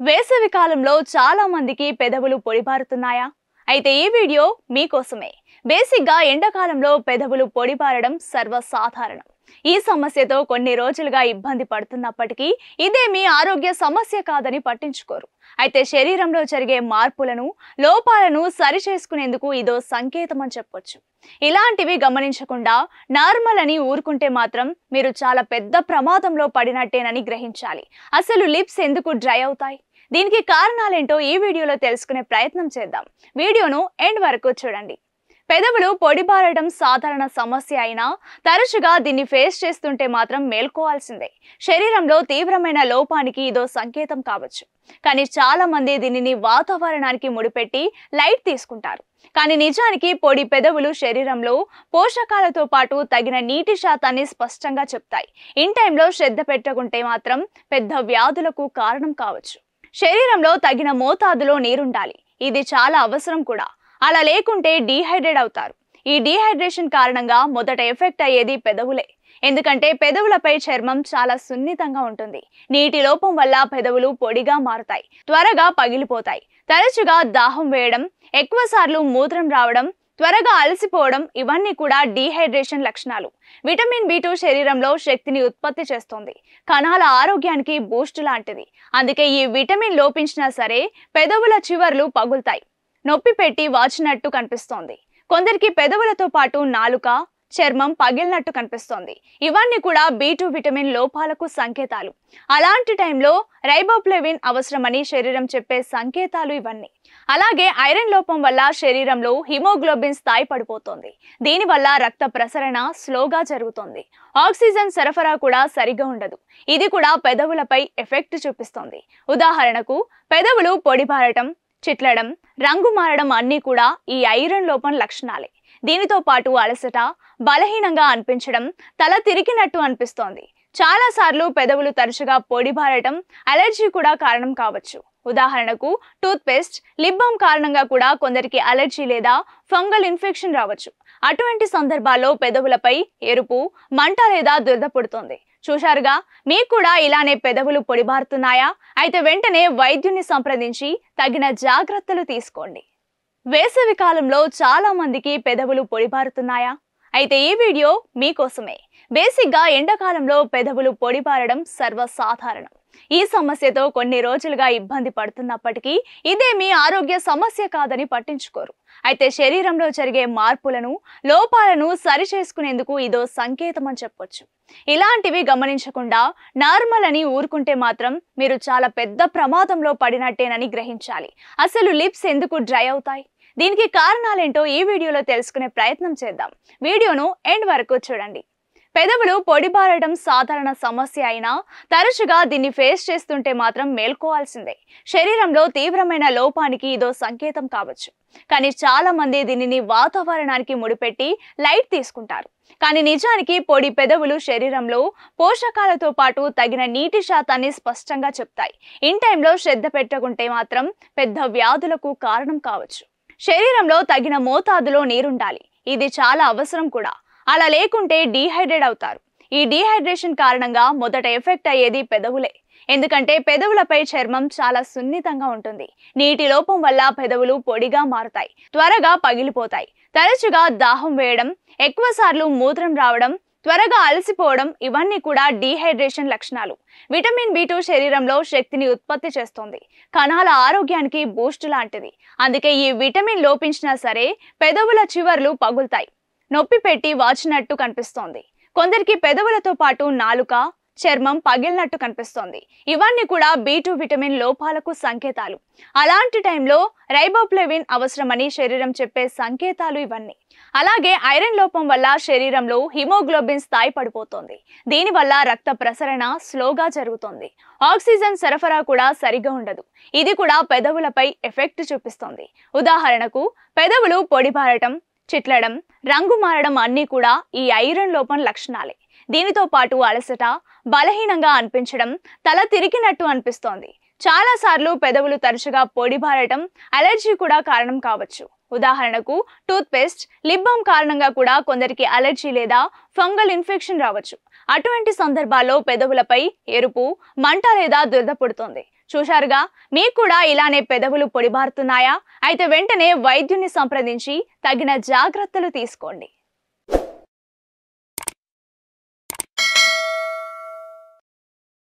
వేసవి కాలంలో చాలా మందికి పెదవులు పొడిబారుతున్నాయా? అయితే ఈ వీడియో మీకోసమే. బేసిక్‌గా ఎండాకాలంలో పెదవులు పొడిబారడం సర్వసాధారణం. ఈ సమస్యతో కొన్ని రోజులుగా ఇబ్బంది పడుతున్నప్పటికీ ఇదేమీ ఆరోగ్య సమస్య కాదని పట్టించుకోరు. అయితే శరీరంలో జరిగే మార్పులను, లోపాలను సరిచేసుకునేందుకు ఇదో సంకేతం అని చెప్పొచ్చు. ఇలాంటివి గమనించకుండా నార్మల్ అని ఊరుకుంటే మాత్రం మీరు చాలా పెద్ద ప్రమాదంలో పడినట్టేనని గ్రహించాలి. అసలు లిప్స్ ఎందుకు డ్రై అవుతాయి? దీనికి కారణాలేంటో ఈ వీడియోలో తెలుసుకునే ప్రయత్నం చేద్దాం. వీడియోను ఎండ్ వరకు చూడండి. పెదవులు పొడిబారడం సాధారణ సమస్య అయినా తరచుగా దీన్ని ఫేస్ చేస్తుంటే మాత్రం మేల్కోవాల్సిందే. శరీరంలో తీవ్రమైన లోపానికి ఇదో సంకేతం కావచ్చు. కానీ చాలా మంది దీనిని వాతావరణానికి ముడిపెట్టి లైట్ తీసుకుంటారు. కానీ నిజానికి పొడి పెదవులు శరీరంలో పోషకాలతో పాటు తగిన నీటి శాతాన్ని స్పష్టంగా చెప్తాయి. ఇన్ టైంలో శ్రద్ధ పెట్టకుంటే మాత్రం పెద్ద వ్యాధులకు కారణం కావచ్చు. శరీరంలో తగిన మోతాదులో నీరుండాలి. ఇది చాలా అవసరం కూడా. అలా లేకుంటే డీహైడ్రేట్ అవుతారు. ఈ డీహైడ్రేషన్ కారణంగా మొదట ఎఫెక్ట్ అయ్యేది పెదవులే. ఎందుకంటే పెదవులపై చర్మం చాలా సున్నితంగా ఉంటుంది. నీటి లోపం వల్ల పెదవులు పొడిగా మారుతాయి, త్వరగా పగిలిపోతాయి. తరచుగా దాహం వేయడం, ఎక్కువసార్లు మూత్రం రావడం, త్వరగా అలసిపోవడం ఇవన్నీ కూడా డీహైడ్రేషన్ లక్షణాలు. విటమిన్ B2 శరీరంలో శక్తిని ఉత్పత్తి చేస్తుంది. కణాల ఆరోగ్యానికి బూస్ట్ లాంటిది. అందుకే ఈ విటమిన్ లోపించినా సరే పెదవుల చివర్లు పగులుతాయి, నొప్పి పెట్టి వాచినట్టు కనిపిస్తోంది. కొందరికి పెదవులతో పాటు నాలుక, చర్మం పగిలినట్టు కనిపిస్తోంది. ఇవన్నీ కూడా B2 విటమిన్ లోపాలకు సంకేతాలు. అలాంటి టైంలో రైబోఫ్లేవిన్ అవసరమని శరీరం చెప్పే సంకేతాలు ఇవన్నీ. అలాగే ఐరన్ లోపం వల్ల శరీరంలో హిమోగ్లోబిన్ స్థాయి పడిపోతుంది. దీనివల్ల రక్త ప్రసరణ స్లోగా జరుగుతుంది. ఆక్సిజన్ సరఫరా కూడా సరిగా ఉండదు. ఇది కూడా పెదవులపై ఎఫెక్ట్ చూపిస్తుంది. ఉదాహరణకు పెదవులు పొడిబారటం, చిట్లడం, రంగు మారడం అన్నీ కూడా ఈ ఐరన్ లోపం లక్షణాలే. దీనితో పాటు అలసట, బలహీనంగా అనిపించడం, తల తిరిగినట్టు అనిపిస్తోంది. చాలా సార్లు పెదవులు తరచుగా పొడిబారటం అలర్జీ కూడా కారణం కావచ్చు. ఉదాహరణకు టూత్ పేస్ట్, లిప్ బామ్ కారణంగా కూడా కొందరికి అలర్జీ లేదా ఫంగల్ ఇన్ఫెక్షన్ రావచ్చు. అటువంటి సందర్భాల్లో పెదవులపై ఎరుపు, మంట లేదా దురద పుడుతుంది. చూశారుగా, మీకు కూడా ఇలానే పెదవులు పొడిబారుతున్నాయా? అయితే వెంటనే వైద్యుని సంప్రదించి తగిన జాగ్రత్తలు తీసుకోండి. వేసవి కాలంలో చాలా మందికి పెదవులు పొడిబారుతున్నాయా? అయితే ఈ వీడియో మీకోసమే. బేసిక్‌గా ఎండాకాలంలో పెదవులు పొడిబారడం సర్వసాధారణం. ఈ సమస్యతో కొన్ని రోజులుగా ఇబ్బంది పడుతున్నప్పటికీ ఇదేమీ ఆరోగ్య సమస్య కాదని పట్టించుకోరు. అయితే శరీరంలో జరిగే మార్పులను, లోపాలను సరిచేసుకునేందుకు ఇదో సంకేతం అని చెప్పొచ్చు. ఇలాంటివి గమనించకుండా నార్మల్ అని ఊరుకుంటే మాత్రం మీరు చాలా పెద్ద ప్రమాదంలో పడినట్టేనని గ్రహించాలి. అసలు లిప్స్ ఎందుకు డ్రై అవుతాయి? దీనికి కారణాలేంటో ఈ వీడియోలో తెలుసుకునే ప్రయత్నం చేద్దాం. వీడియోను ఎండ్ వరకు చూడండి. పెదవులు పొడిబారడం సాధారణ సమస్య అయినా తరచుగా దీన్ని ఫేస్ చేస్తుంటే మాత్రం మేల్కోవాల్సిందే. శరీరంలో తీవ్రమైన లోపానికి ఇదో సంకేతం కావచ్చు. కానీ చాలా మంది దీనిని వాతావరణానికి ముడిపెట్టి లైట్ తీసుకుంటారు. కానీ నిజానికి పొడి పెదవులు శరీరంలో పోషకాలతో పాటు తగిన నీటి శాతాన్ని స్పష్టంగా చెప్తాయి. ఇన్ టైంలో శ్రద్ధ పెట్టకుంటే మాత్రం పెద్ద వ్యాధులకు కారణం కావచ్చు. శరీరంలో తగిన మోతాదులో నీరుండాలి. ఇది చాలా అవసరం కూడా. అలా లేకుంటే డీహైడ్రేట్ అవుతారు. ఈ డీహైడ్రేషన్ కారణంగా మొదట ఎఫెక్ట్ అయ్యేది పెదవులే. ఎందుకంటే పెదవులపై చర్మం చాలా సున్నితంగా ఉంటుంది. నీటి లోపం వల్ల పెదవులు పొడిగా మారుతాయి, త్వరగా పగిలిపోతాయి. తరచుగా దాహం వేయడం, ఎక్కువసార్లు మూత్రం రావడం, త్వరగా అలసిపోవడం ఇవన్నీ కూడా డీహైడ్రేషన్ లక్షణాలు. విటమిన్ B2 శరీరంలో శక్తిని ఉత్పత్తి చేస్తుంది. కణాల ఆరోగ్యానికి బూస్ట్ లాంటిది. అందుకే ఈ విటమిన్ లోపించినా సరే పెదవుల చివర్లు పగులుతాయి, నొప్పి పెట్టి వాచినట్టు కనిపిస్తోంది. కొందరికి పెదవులతో పాటు నాలుక, చర్మం పగిలినట్టు కనిపిస్తోంది. ఇవన్నీ కూడా B2 విటమిన్ లోపాలకు సంకేతాలు. అలాంటి టైంలో రైబోఫ్లేవిన్ అవసరమని శరీరం చెప్పే సంకేతాలు ఇవన్నీ. అలాగే ఐరన్ లోపం వల్ల శరీరంలో హిమోగ్లోబిన్ స్థాయి పడిపోతుంది. దీనివల్ల రక్త ప్రసరణ స్లోగా జరుగుతుంది. ఆక్సిజన్ సరఫరా కూడా సరిగా ఉండదు. ఇది కూడా పెదవులపై ఎఫెక్ట్ చూపిస్తుంది. ఉదాహరణకు పెదవులు పొడిబారటం, చిట్లడం, రంగు మారడం అన్నీ కూడా ఈ ఐరన్ లోపం లక్షణాలే. దీనితో పాటు అలసట, బలహీనంగా అనిపించడం, తల తిరిగినట్టు అనిపిస్తోంది. చాలా సార్లు పెదవులు తరచుగా పొడిబారటం అలర్జీ కూడా కారణం కావచ్చు. ఉదాహరణకు టూత్ పేస్ట్, లిప్ బామ్ కారణంగా కూడా కొందరికి అలర్జీ లేదా ఫంగల్ ఇన్ఫెక్షన్ రావచ్చు. అటువంటి సందర్భాల్లో పెదవులపై ఎరుపు, మంట లేదా దురద పుడుతుంది. చూశారుగా, మీకు కూడా ఇలానే పెదవులు పొడిబారుతున్నాయా? అయితే వెంటనే వైద్యుని సంప్రదించి తగిన జాగ్రత్తలు తీసుకోండి.